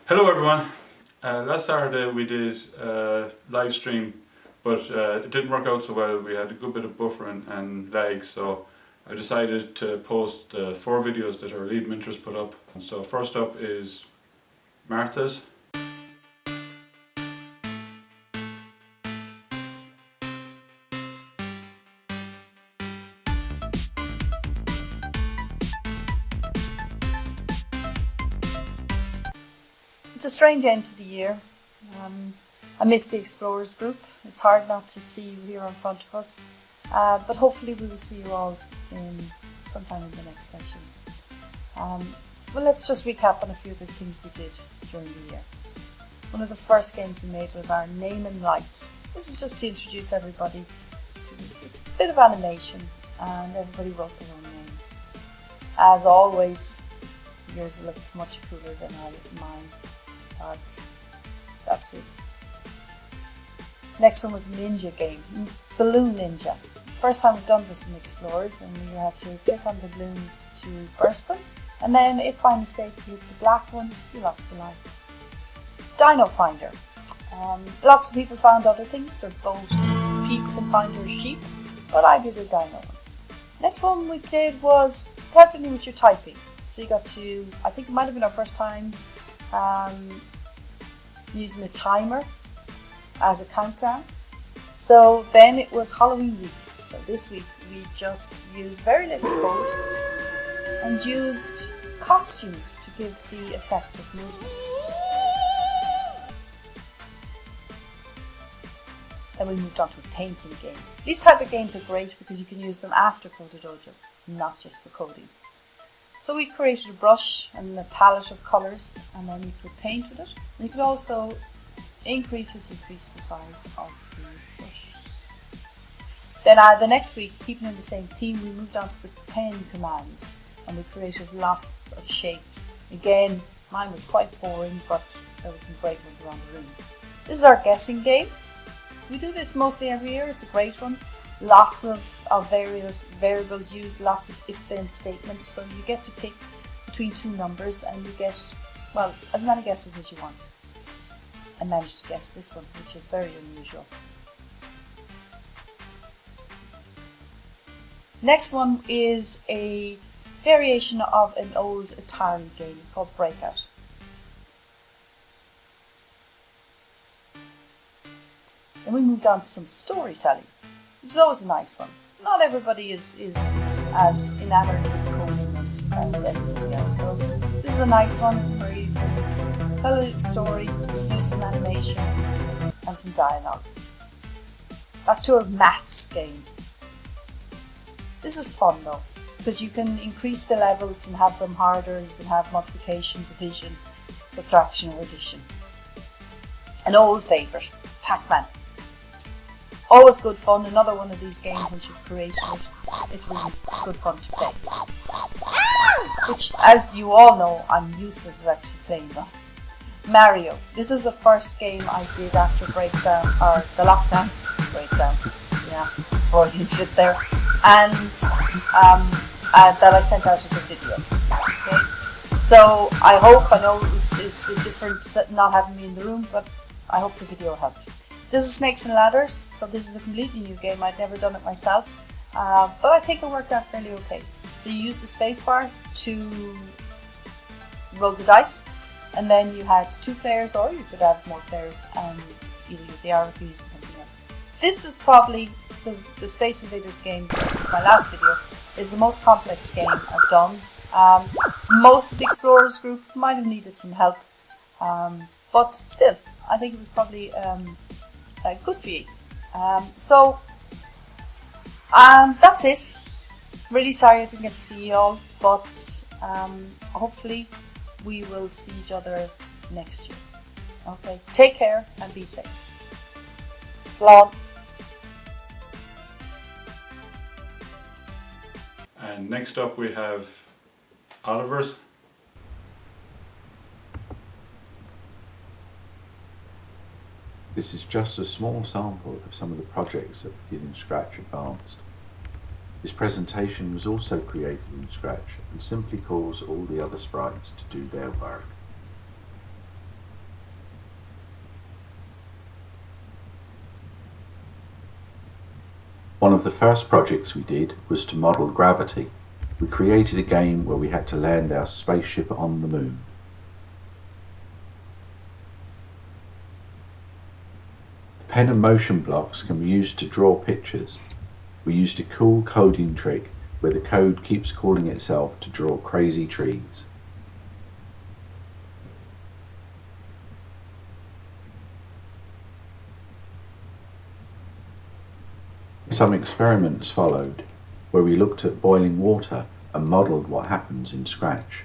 Hello everyone. Last Saturday we did a live stream, but it didn't work out so well. We had a good bit of buffering and lag, so I decided to post the 4 videos that our lead mentors put up. So first up is Martyrs. It's a strange end to the year. I miss the Explorers group. It's hard not to see you here in front of us, but hopefully we will see you all sometime in the next sessions. Well, let's just recap on a few of the things we did during the year. One of the first games we made was our Name and Lights. This is just to introduce everybody to this bit of animation, and everybody wrote their own name. As always, yours looked much cooler than mine. But that's it. Next one was a ninja game, Balloon Ninja. First time we've done this in Explorers, and you have to click on the balloons to burst them, and then if by mistake you hit the black one, you lost a life. Dino Finder. Lots of people found other things, so both people can find your sheep, but I did a dino one. Next one we did was helping you with your typing. So you got to, I think it might have been our first time using a timer as a countdown. So then it was Halloween week. So this week we just used very little code and used costumes to give the effect of movement. Then we moved on to a painting game. These type of games are great because you can use them after Codadojo, not just for coding. So we created a brush and a palette of colours, and then you could paint with it. And you could also increase or decrease the size of the brush. Then the next week, keeping in the same theme, we moved on to the pen commands, and we created lots of shapes. Again, mine was quite boring, but there were some great ones around the room. This is our guessing game. We do this mostly every year. It's a great one. Lots of various variables used, lots of if-then statements, so you get to pick between two numbers and you get, well, as many guesses as you want. I managed to guess this one, which is very unusual. Next one is a variation of an old Atari game. It's called Breakout. Then we moved on to some storytelling, which is always a nice one. Not everybody is as enamoured with coding as everybody else. So this is a nice one where you can tell a little story, use some animation and some dialogue. Back to a maths game. This is fun though, because you can increase the levels and have them harder. You can have multiplication, division, subtraction or addition. An old favourite, Pac-Man. Always good fun. Another one of these games once you've created it, it's really good fun to play. Which, as you all know, I'm useless at actually playing them. Mario. This is the first game I did after breakdown, or the lockdown. Breakdown. Yeah, Freudian sit there. And that I sent out as a video. Okay? So I know it's a difference not having me in the room, but I hope the video helped. This is Snakes and Ladders, so this is a completely new game. I'd never done it myself, but I think it worked out fairly okay. So you use the spacebar to roll the dice, and then you had 2 players, or you could have more players and either use the arrow keys or something else. This is probably the Space Invaders game, my last video, is the most complex game I've done. Most of the Explorers group might have needed some help, but still, I think it was probably good for you. So that's it. Really sorry I didn't get to see you all, but hopefully we will see each other next year. Okay, take care and be safe. Slán. And next up we have Oliver's. This is just a small sample of some of the projects that Beginning Scratch advanced. This presentation was also created in Scratch and simply calls all the other sprites to do their work. One of the first projects we did was to model gravity. We created a game where we had to land our spaceship on the moon. The pen and motion blocks can be used to draw pictures. We used a cool coding trick where the code keeps calling itself to draw crazy trees. Some experiments followed, where we looked at boiling water and modelled what happens in Scratch.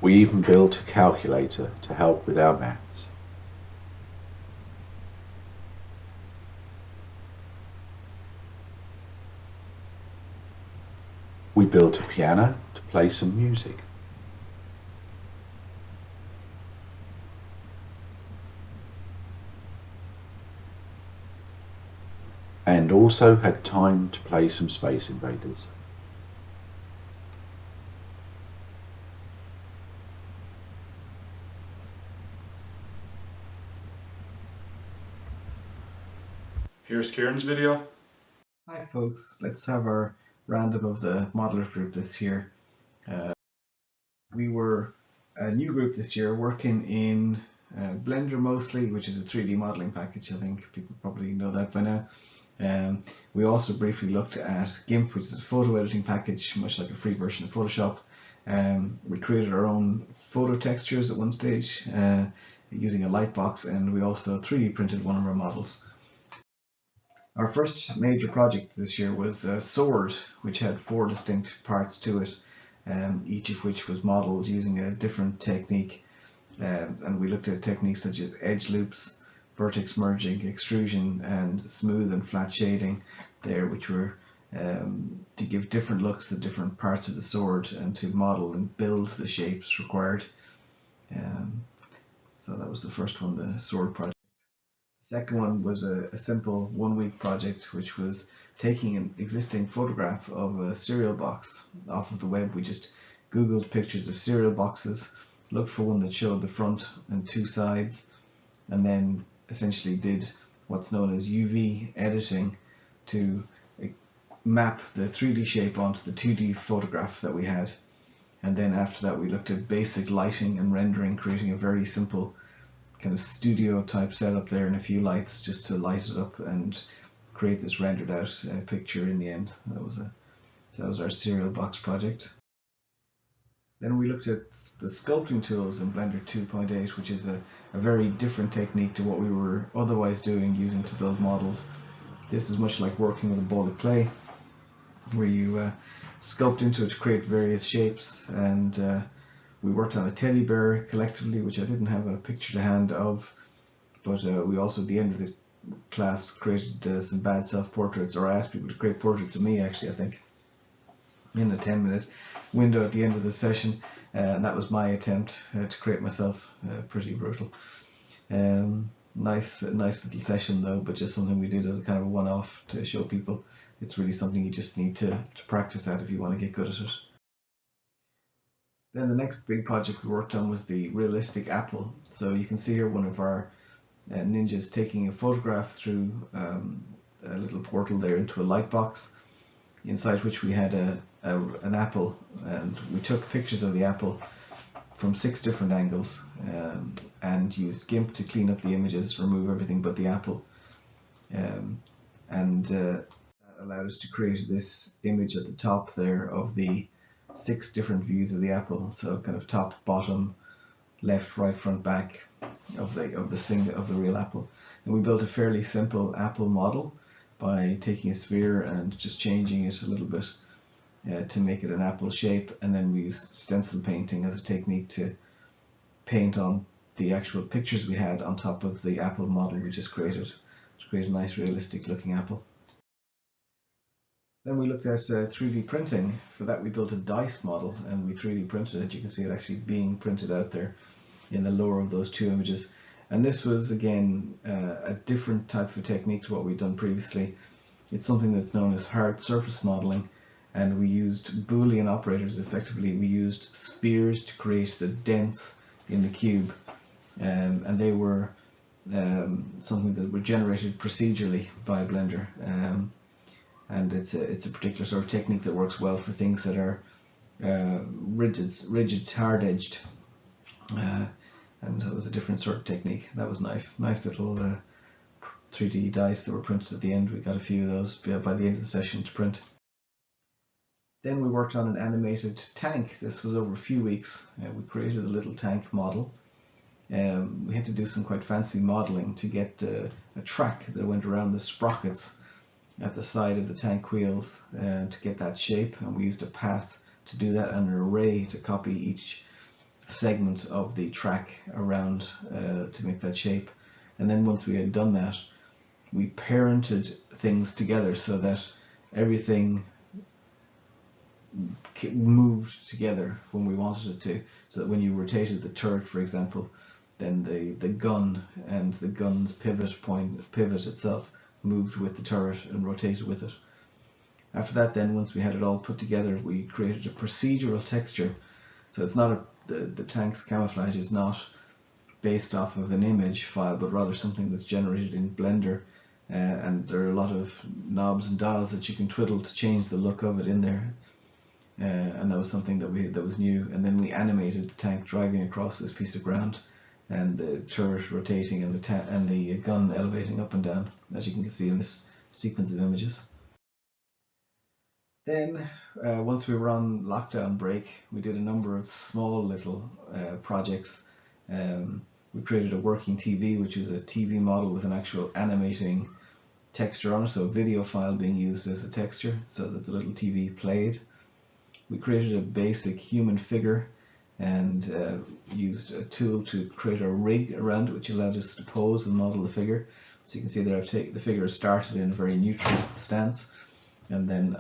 We even built a calculator to help with our maths. We built a piano to play some music. And also had time to play some Space Invaders. Here's Kieran's video. Hi folks, let's have our roundup of the modelers group this year. We were a new group this year working in Blender mostly, which is a 3D modeling package. I think people probably know that by now. We also briefly looked at GIMP, which is a photo editing package, much like a free version of Photoshop. We created our own photo textures at one stage using a light box, and we also 3D printed one of our models. Our first major project this year was a sword, which had 4 distinct parts to it, each of which was modelled using a different technique. And we looked at techniques such as edge loops, vertex merging, extrusion, and smooth and flat shading there, which were to give different looks to different parts of the sword and to model and build the shapes required. So that was the first one, the sword project. The second one was a simple 1-week project, which was taking an existing photograph of a cereal box off of the web. We just Googled pictures of cereal boxes, looked for one that showed the front and 2 sides, and then essentially did what's known as UV editing to map the 3D shape onto the 2D photograph that we had. And then after that we looked at basic lighting and rendering, creating a very simple kind of studio type setup there and a few lights just to light it up and create this rendered out picture in the end. That was our cereal box project. Then we looked at the sculpting tools in Blender 2.8, which is a very different technique to what we were otherwise doing, using to build models. This is much like working with a ball of clay, where you sculpt into it to create various shapes. And we worked on a teddy bear collectively, which I didn't have a picture to hand of, but we also at the end of the class created some bad self-portraits, or I asked people to create portraits of me actually, I think, in a 10-minute window at the end of the session, and that was my attempt to create myself. Pretty brutal. Nice little session though, but just something we did as a kind of a one-off to show people. It's really something you just need to practice at if you want to get good at it. Then the next big project we worked on was the realistic apple. So you can see here one of our ninjas taking a photograph through a little portal there into a light box, inside which we had an apple, and we took pictures of the apple from 6 different angles and used GIMP to clean up the images, remove everything but the apple, and that allowed us to create this image at the top there of the 6 different views of the apple. So kind of top, bottom, left, right, front, back of the real apple. And we built a fairly simple apple model by taking a sphere and just changing it a little bit to make it an apple shape, and then we used stencil painting as a technique to paint on the actual pictures we had on top of the apple model we just created to create a nice realistic looking apple. Then we looked at 3D printing. For that we built a dice model and we 3D printed it. You can see it actually being printed out there in the lower of those two images. And this was again a different type of technique to what we'd done previously. It's something that's known as hard surface modeling, and we used Boolean operators. Effectively, we used spheres to create the dents in the cube, and they were something that were generated procedurally by Blender. And it's a particular sort of technique that works well for things that are rigid, hard-edged. And so it was a different sort of technique. That was nice little 3D dice that were printed at the end. We got a few of those by the end of the session to print. Then we worked on an animated tank. This was over a few weeks. We created a little tank model. We had to do some quite fancy modeling to get a track that went around the sprockets at the side of the tank wheels to get that shape, and we used a path to do that and an array to copy each segment of the track around to make that shape. And then once we had done that, we parented things together so that everything moved together when we wanted it to, so that when you rotated the turret, for example, then the gun and the gun's pivot itself moved with the turret and rotated with it. After that, then once we had it all put together, we created a procedural texture. So it's not the tank's camouflage is not based off of an image file, but rather something that's generated in Blender, and there are a lot of knobs and dials that you can twiddle to change the look of it in there. And that was something that was new. And then we animated the tank driving across this piece of ground, and the turret rotating and the gun elevating up and down, as you can see in this sequence of images. Then, once we were on lockdown break, we did a number of small little projects. We created a working TV, which was a TV model with an actual animating texture on it, so a video file being used as a texture so that the little TV played. We created a basic human figure and used a tool to create a rig around it, which allowed us to pose and model the figure. So you can see that the figure started in a very neutral stance. And then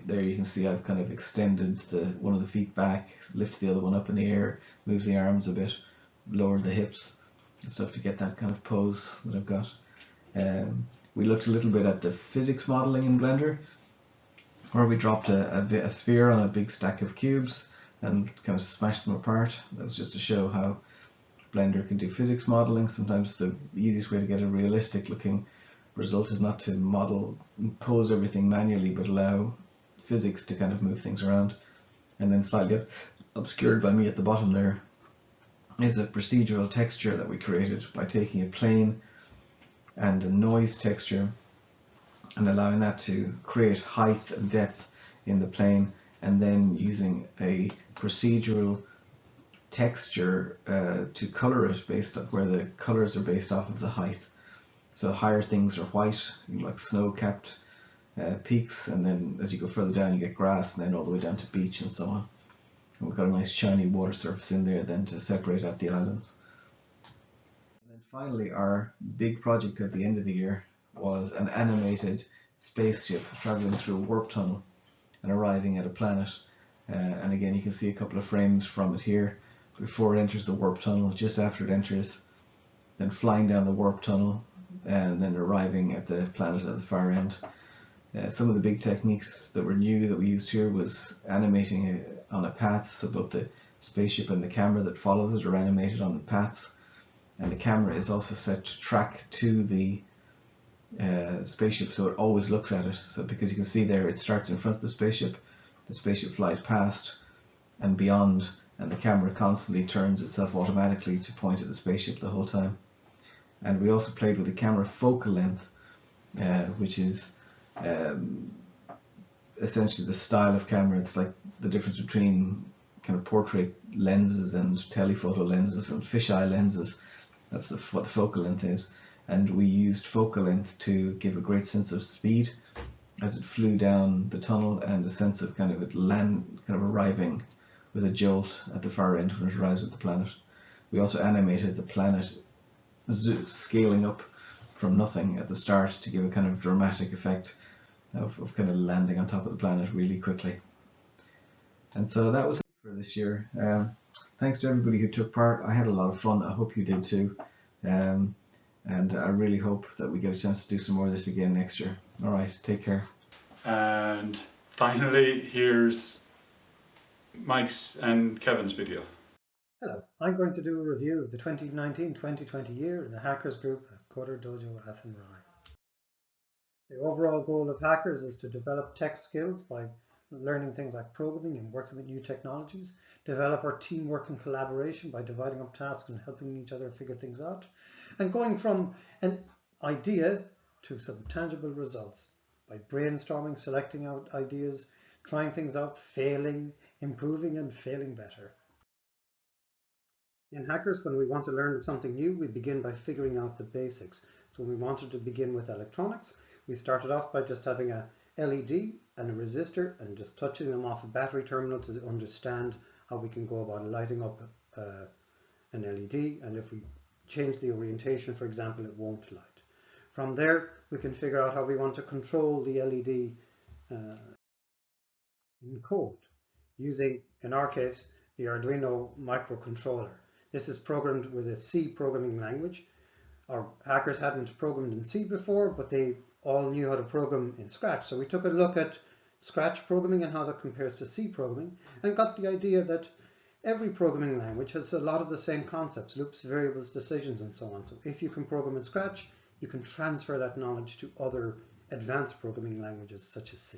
there you can see I've kind of extended one of the feet back, lifted the other one up in the air, moved the arms a bit, lowered the hips and stuff to get that kind of pose that I've got. We looked a little bit at the physics modeling in Blender, where we dropped a sphere on a big stack of cubes and kind of smashed them apart. That was just to show how Blender can do physics modeling. Sometimes the easiest way to get a realistic looking result is not to pose everything manually, but allow physics to kind of move things around. And then slightly obscured by me at the bottom there is a procedural texture that we created by taking a plane and a noise texture and allowing that to create height and depth in the plane, and then using a procedural texture to color it based on where the colors are based off of the height. So higher things are white, like snow-capped peaks, and then as you go further down you get grass, and then all the way down to beach and so on. And we've got a nice shiny water surface in there then to separate out the islands. And then finally, our big project at the end of the year was an animated spaceship traveling through a warp tunnel and arriving at a planet. And again, you can see a couple of frames from it here before it enters the warp tunnel, just after it enters, then flying down the warp tunnel, and then arriving at the planet at the far end. Some of the big techniques that were new that we used here was animating on a path, so both the spaceship and the camera that follows it are animated on the paths, and the camera is also set to track to the spaceship, so it always looks at it. So because you can see there, it starts in front of the spaceship flies past and beyond, and the camera constantly turns itself automatically to point at the spaceship the whole time. And we also played with the camera focal length, which is essentially the style of camera. It's like the difference between kind of portrait lenses and telephoto lenses and fisheye lenses. That's what the focal length is. And we used focal length to give a great sense of speed as it flew down the tunnel, and a sense of kind of arriving with a jolt at the far end when it arrives at the planet. We also animated the planet scaling up from nothing at the start to give a kind of dramatic effect of kind of landing on top of the planet really quickly. And so that was it for this year. Thanks to everybody who took part. I had a lot of fun. I hope you did too. And I really hope that we get a chance to do some more of this again next year. All right, take care. And finally, here's Mike's and Kevin's video. Hello, I'm going to do a review of the 2019-2020 year in the Hackers group at Coder Dojo Athenry. The overall goal of Hackers is to develop tech skills by learning things like programming and working with new technologies, develop our teamwork and collaboration by dividing up tasks and helping each other figure things out, and going from an idea to some tangible results by brainstorming, selecting out ideas, trying things out, failing, improving and failing better. In Hackers, when we want to learn something new, we begin by figuring out the basics. So we wanted to begin with electronics. We started off by just having a LED and a resistor and just touching them off a battery terminal to understand how we can go about lighting up an LED, and if we change the orientation, for example, it won't light. From there, we can figure out how we want to control the LED in code using, in our case, the Arduino microcontroller. This is programmed with a C programming language. Our hackers hadn't programmed in C before, but they all knew how to program in Scratch. So we took a look at Scratch programming and how that compares to C programming, and got the idea that every programming language has a lot of the same concepts, loops, variables, decisions, and so on. So if you can program in Scratch, you can transfer that knowledge to other advanced programming languages such as C.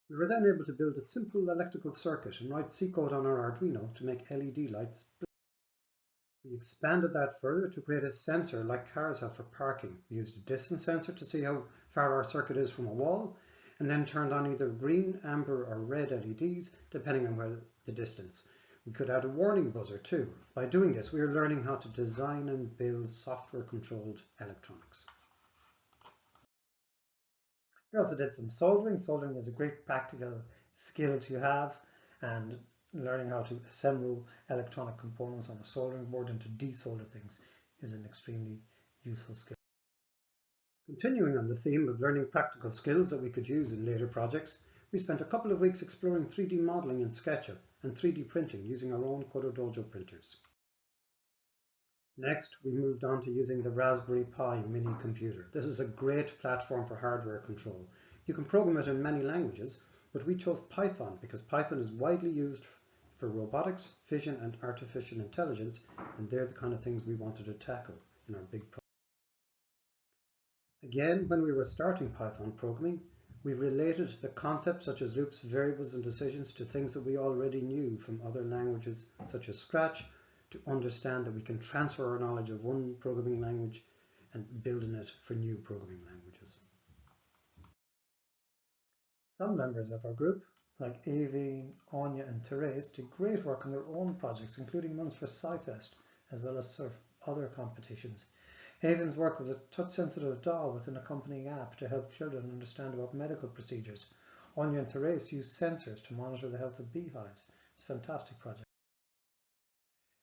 We were then able to build a simple electrical circuit and write C code on our Arduino to make LED lights. We expanded that further to create a sensor like cars have for parking. We used a distance sensor to see how far our circuit is from a wall, and then turned on either green, amber or red LEDs depending on where the distance. We could add a warning buzzer too. By doing this, we are learning how to design and build software controlled electronics. We also did some soldering. Soldering is a great practical skill to have, and learning how to assemble electronic components on a soldering board and to desolder things is an extremely useful skill. Continuing on the theme of learning practical skills that we could use in later projects, we spent a couple of weeks exploring 3D modeling in SketchUp and 3D printing using our own Coder Dojo printers. Next, we moved on to using the Raspberry Pi mini computer. This is a great platform for hardware control. You can program it in many languages, but we chose Python because Python is widely used for robotics, vision, and artificial intelligence, and they're the kind of things we wanted to tackle in our big project. Again, when we were starting Python programming, we related the concepts such as loops, variables, and decisions to things that we already knew from other languages such as Scratch, to understand that we can transfer our knowledge of one programming language and building it for new programming languages. Some members of our group, like Avi, Anya and Therese, did great work on their own projects, including ones for SciFest, as well as other competitions. Avi's work was a touch-sensitive doll with an accompanying app to help children understand about medical procedures. Anya and Therese used sensors to monitor the health of beehives. It's a fantastic project.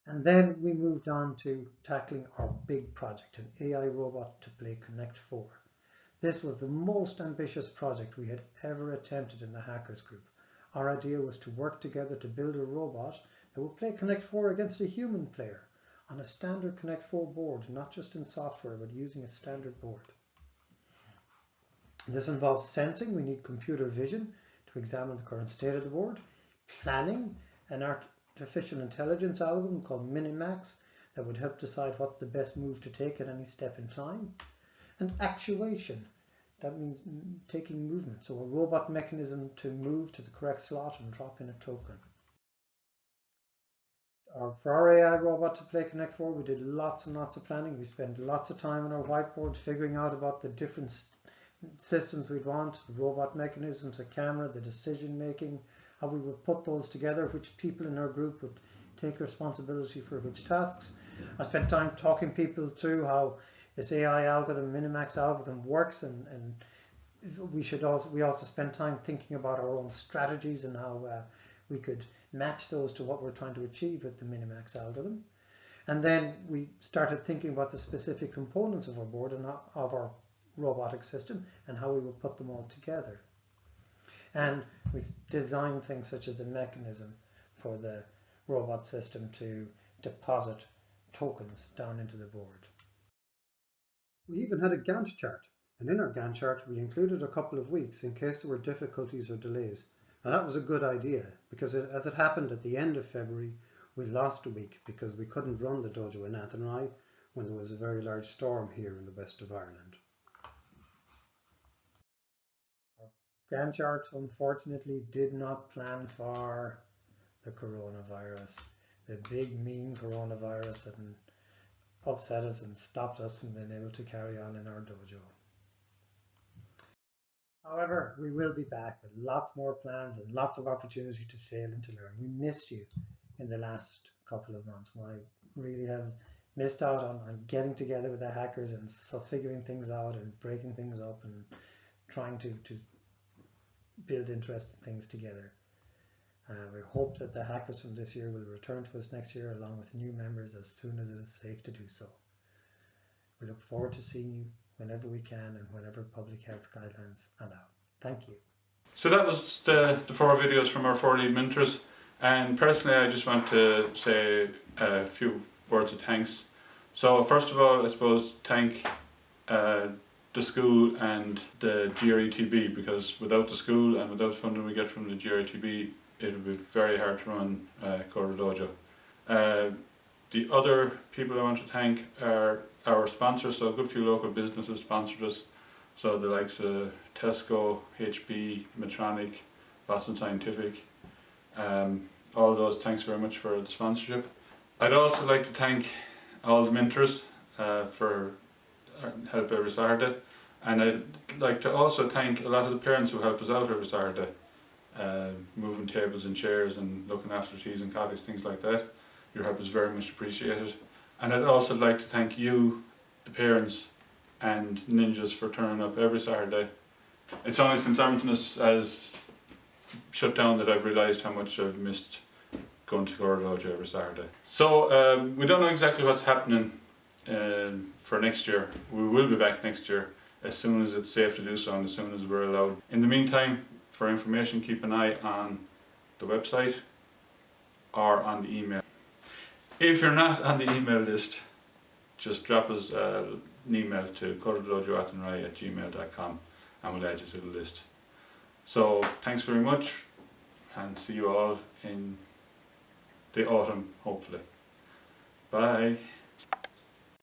And then we moved on to tackling our big project, an AI robot to play Connect 4. This was the most ambitious project we had ever attempted in the Hackers group. Our idea was to work together to build a robot that would play Connect 4 against a human player on a standard Connect 4 board, not just in software, but using a standard board. This involves sensing. We need computer vision to examine the current state of the board, planning, an artificial intelligence algorithm called Minimax that would help decide what's the best move to take at any step in time, and actuation. That means taking movement, so a robot mechanism to move to the correct slot and drop in a token. For our AI robot to play Connect 4, we did lots and lots of planning. We spent lots of time on our whiteboard figuring out about the different systems we'd want, the robot mechanisms, a camera, the decision making, how we would put those together, which people in our group would take responsibility for which tasks. I spent time talking people through how this AI algorithm, Minimax algorithm, works, and we also spent time thinking about our own strategies and how we could match those to what we're trying to achieve with the Minimax algorithm. And then we started thinking about the specific components of our board and of our robotic system and how we would put them all together. And we designed things such as the mechanism for the robot system to deposit tokens down into the board. We even had a Gantt chart, and in our Gantt chart we included a couple of weeks in case there were difficulties or delays. Now that was a good idea, because as it happened at the end of February, we lost a week because we couldn't run the dojo in Athenry when there was a very large storm here in the west of Ireland. Our Gantt chart unfortunately did not plan for the coronavirus, the big mean coronavirus that upset us and stopped us from being able to carry on in our dojo. However, we will be back with lots more plans and lots of opportunity to fail and to learn. We missed you in the last couple of months. I really have missed out on getting together with the hackers and so figuring things out and breaking things up and trying to build interesting things together. We hope that the hackers from this year will return to us next year along with new members as soon as it is safe to do so. We look forward to seeing you whenever we can and whenever public health guidelines allow. Thank you. So that was the 4 videos from our 4 lead mentors, and personally I just want to say a few words of thanks. So first of all, I suppose thank the school and the GRETB, because without the school and without funding we get from the GRETB, it would be very hard to run Cora Dojo. The other people I want to thank are our sponsors. So a good few local businesses sponsored us, so the likes of Tesco, HB, Medtronic, Boston Scientific, all those, thanks very much for the sponsorship. I'd also like to thank all the mentors for help every Saturday, and I'd like to also thank a lot of the parents who help us out every Saturday, moving tables and chairs and looking after teas and coffees, things like that. Your help is very much appreciated. And I'd also like to thank you, the parents and ninjas, for turning up every Saturday. It's only since Armington has shut down that I've realised how much I've missed going to Cora Dojo every Saturday. So we don't know exactly what's happening for next year. We will be back next year as soon as it's safe to do so and as soon as we're allowed. In the meantime, for information, keep an eye on the website or on the email. If you're not on the email list, just drop us an email to coradojoathenry@gmail.com and we'll add you to the list. So thanks very much, and see you all in the autumn, hopefully. Bye.